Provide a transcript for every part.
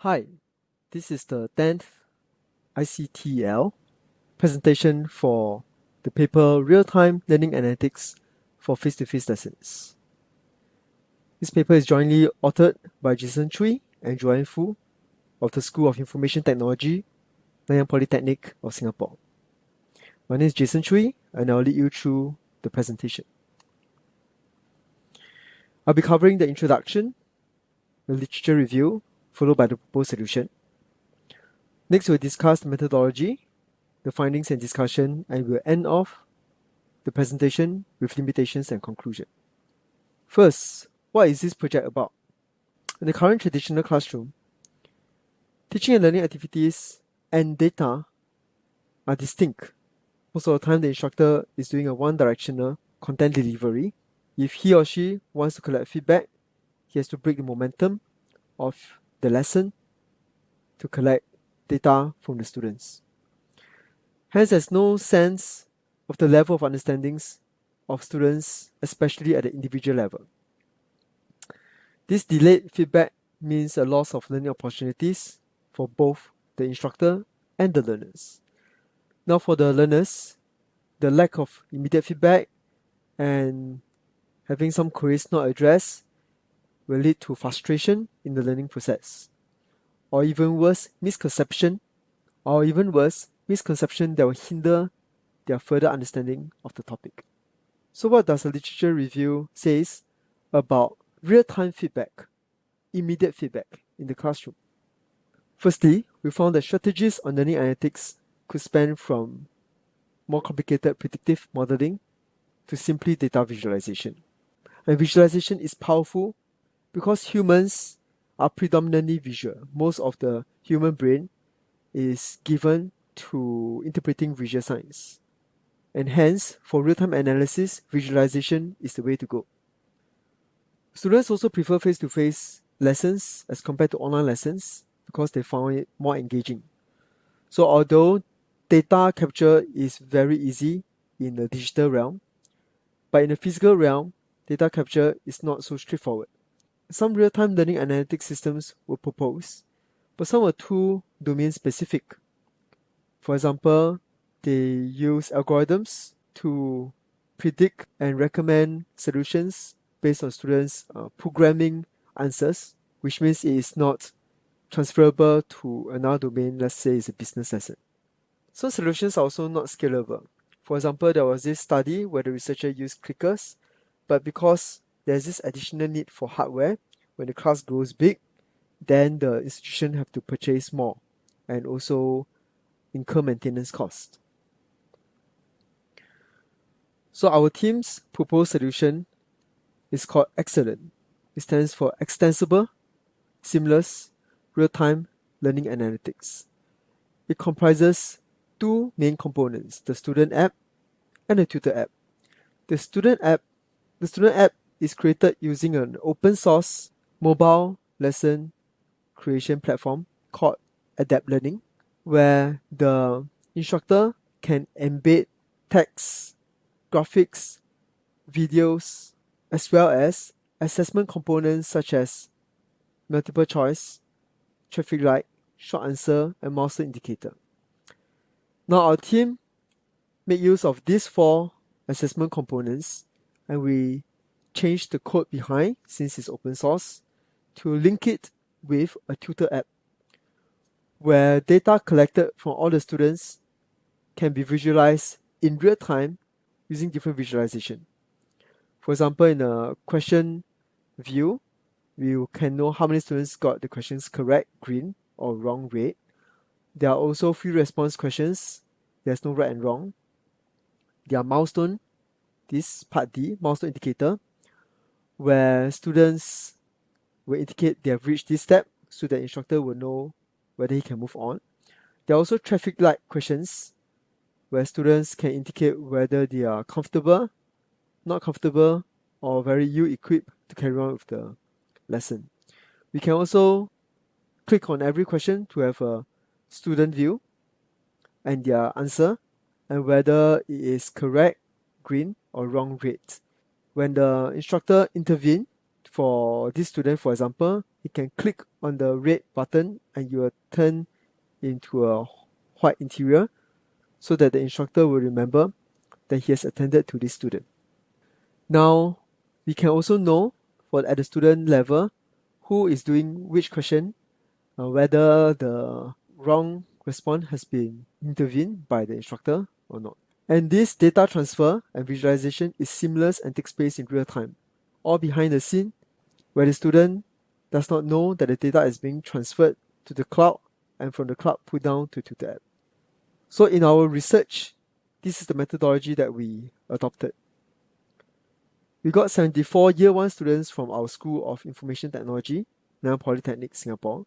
Hi, this is the 10th ICTL presentation for the paper Real-Time Learning Analytics for Face-to-Face Lessons. This paper is jointly authored by Chui and Joanne of the School of Information Technology, Nanyang Polytechnic of Singapore. My name is Chui and I'll lead you through the presentation. I'll be covering the introduction, the literature review, followed by the proposed solution. Next, we'll discuss the methodology, the findings and discussion, and we'll end off the presentation with limitations and conclusion. First, what is this project about? In the current traditional classroom, teaching and learning activities and data are distinct. Most of the time, the instructor is doing a one-directional content delivery. If he or she wants to collect feedback, he has to break the momentum of the lesson to collect data from the students. Hence, there's no sense of the level of understandings of students, especially at the individual level. This delayed feedback means a loss of learning opportunities for both the instructor and the learners. Now, for the learners, the lack of immediate feedback and having some queries not addressed will lead to frustration in the learning process, or even worse, misconception that will hinder their further understanding of the topic. So what does the literature review says about real-time feedback, immediate feedback in the classroom? Firstly, we found that strategies on learning analytics could span from more complicated predictive modeling to simply data visualization. And visualization is powerful because humans are predominantly visual. Most of the human brain is given to interpreting visual signs. And hence, for real-time analysis, visualization is the way to go. Students also prefer face-to-face lessons as compared to online lessons because they found it more engaging. So although data capture is very easy in the digital realm, but in the physical realm, data capture is not so straightforward. Some real-time learning analytics systems were proposed, but some were too domain-specific. For example, they use algorithms to predict and recommend solutions based on students' programming answers, which means it is not transferable to another domain. Let's say it's a business lesson. Some solutions are also not scalable. For example, there was this study where the researcher used clickers, but because there's this additional need for hardware, when the class grows big, then the institution have to purchase more and also incur maintenance cost. So our team's proposed solution is called Excellent. It stands for Extensible, Seamless, Real-Time Learning Analytics. It comprises two main components, the student app and the tutor app. The student app is created using an open source mobile lesson creation platform called Adapt Learning, where the instructor can embed text, graphics, videos, as well as assessment components such as multiple choice, traffic light, short answer, and milestone indicator. Now our team made use of these four assessment components, and we changed the code behind, since it's open source, to link it with a tutor app, where data collected from all the students can be visualized in real time using different visualization. For example, in a question view, we can know how many students got the questions correct, green, or wrong, red. There are also free response questions. There's no right and wrong. There are milestone, this part D, milestone indicator, where students will indicate they have reached this step so the instructor will know whether he can move on. There are also traffic light questions where students can indicate whether they are comfortable, not comfortable, or very ill-equipped to carry on with the lesson. We can also click on every question to have a student view and their answer, and whether it is correct, green, or wrong, red. When the instructor intervenes for this student, for example, he can click on the red button and you will turn into a white interior so that the instructor will remember that he has attended to this student. Now, we can also know at the student level who is doing which question, whether the wrong response has been intervened by the instructor or not. And this data transfer and visualization is seamless and takes place in real time, all behind the scene where the student does not know that the data is being transferred to the cloud and from the cloud put down to the app. So in our research, this is the methodology that we adopted. We got 74 Year 1 students from our School of Information Technology, Nanyang Polytechnic, Singapore,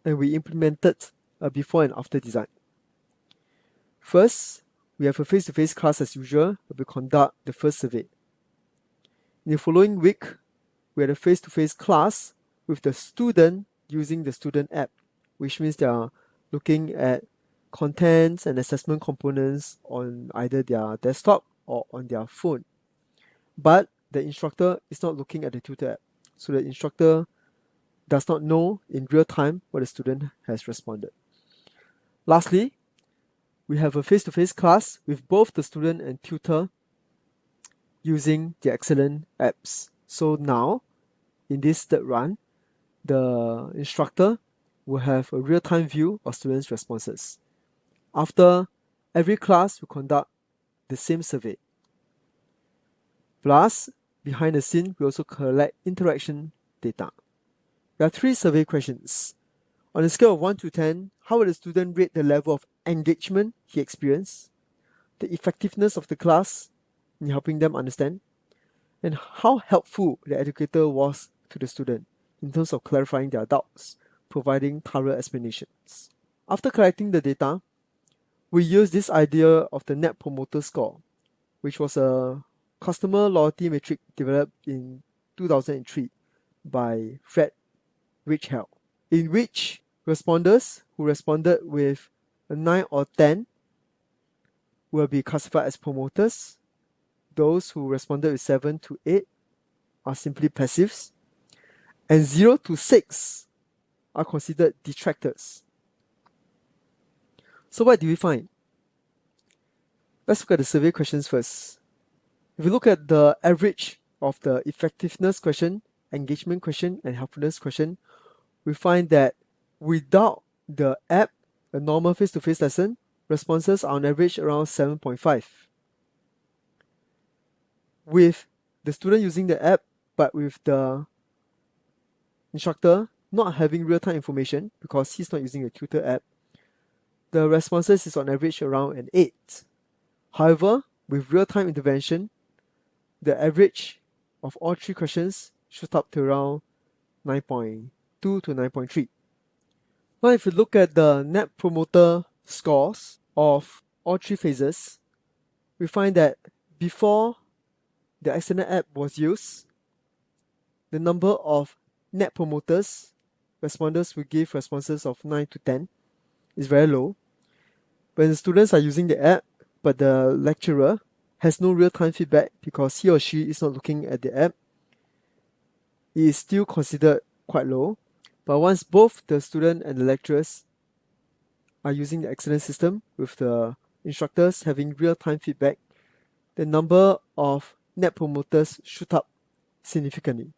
and we implemented a before and after design. First, we have a face-to-face class as usual, where we conduct the first survey. In the following week, we had a face-to-face class with the student using the student app, which means they are looking at contents and assessment components on either their desktop or on their phone. But the instructor is not looking at the tutor app, so the instructor does not know in real time what the student has responded. Lastly, we have a face-to-face class with both the student and tutor using the excellent apps. So now, in this third run, the instructor will have a real-time view of students' responses. After every class, we conduct the same survey. Plus, behind the scene, we also collect interaction data. There are 3 survey questions. On a scale of 1 to 10, how will the student rate the level of engagement he experienced, the effectiveness of the class in helping them understand, and how helpful the educator was to the student in terms of clarifying their doubts, providing thorough explanations. After collecting the data, we used this idea of the Net Promoter Score, which was a customer loyalty metric developed in 2003 by Fred Richhell, in which responders who responded with a 9 or 10 will be classified as promoters. Those who responded with 7 to 8 are simply passives, and 0 to 6 are considered detractors. So what do we find? Let's look at the survey questions first. If you look at the average of the effectiveness question, engagement question, and helpfulness question, we find that without the app, a normal face-to-face lesson, responses are on average around 7.5. With the student using the app, but with the instructor not having real-time information because he's not using a tutor app, the responses is on average around an 8. However, with real-time intervention, the average of all 3 questions shoot up to around 9.2 to 9.3. Now, if you look at the Net Promoter Scores of all 3 phases, we find that before the external app was used, the number of net promoters, responders will give responses of 9 to 10, is very low. When the students are using the app, but the lecturer has no real-time feedback because he or she is not looking at the app, it is still considered quite low. But once both the student and the lecturers are using the excellent system with the instructors having real-time feedback, the number of net promoters shoot up significantly.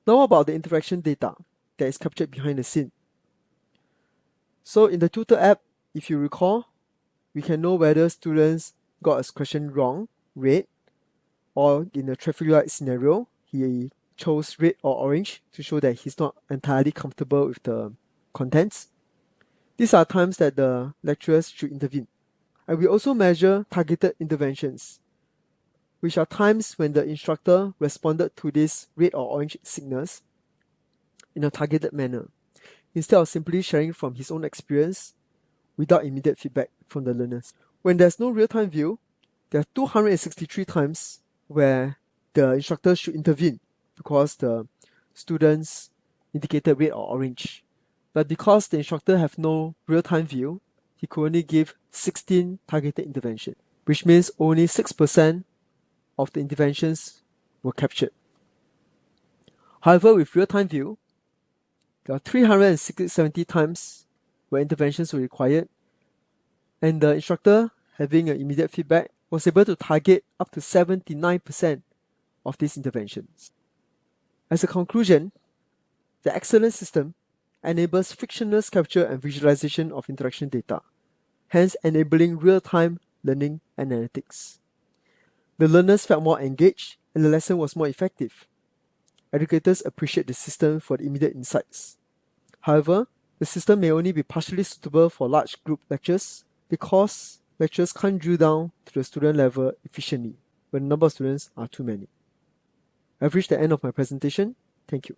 Now about the interaction data that is captured behind the scene. So in the tutor app, if you recall, we can know whether students got a question wrong, red, or in a traffic light scenario, he chose red or orange to show that he's not entirely comfortable with the contents. These are times that the lecturers should intervene. And we also measure targeted interventions, which are times when the instructor responded to these red or orange signals in a targeted manner, instead of simply sharing from his own experience without immediate feedback from the learners. When there's no real-time view, there are 263 times where the instructor should intervene because the students indicated red or orange. But because the instructor have no real-time view, he could only give 16 targeted interventions, which means only 6% of the interventions were captured. However, with real-time view, there are 370 times where interventions were required, and the instructor, having an immediate feedback, was able to target up to 79% of these interventions. As a conclusion, the excellent system enables frictionless capture and visualization of interaction data, hence enabling real-time learning and analytics. The learners felt more engaged and the lesson was more effective. Educators appreciate the system for the immediate insights. However, the system may only be partially suitable for large group lectures because lectures can't drill down to the student level efficiently when the number of students are too many. I've reached the end of my presentation. Thank you.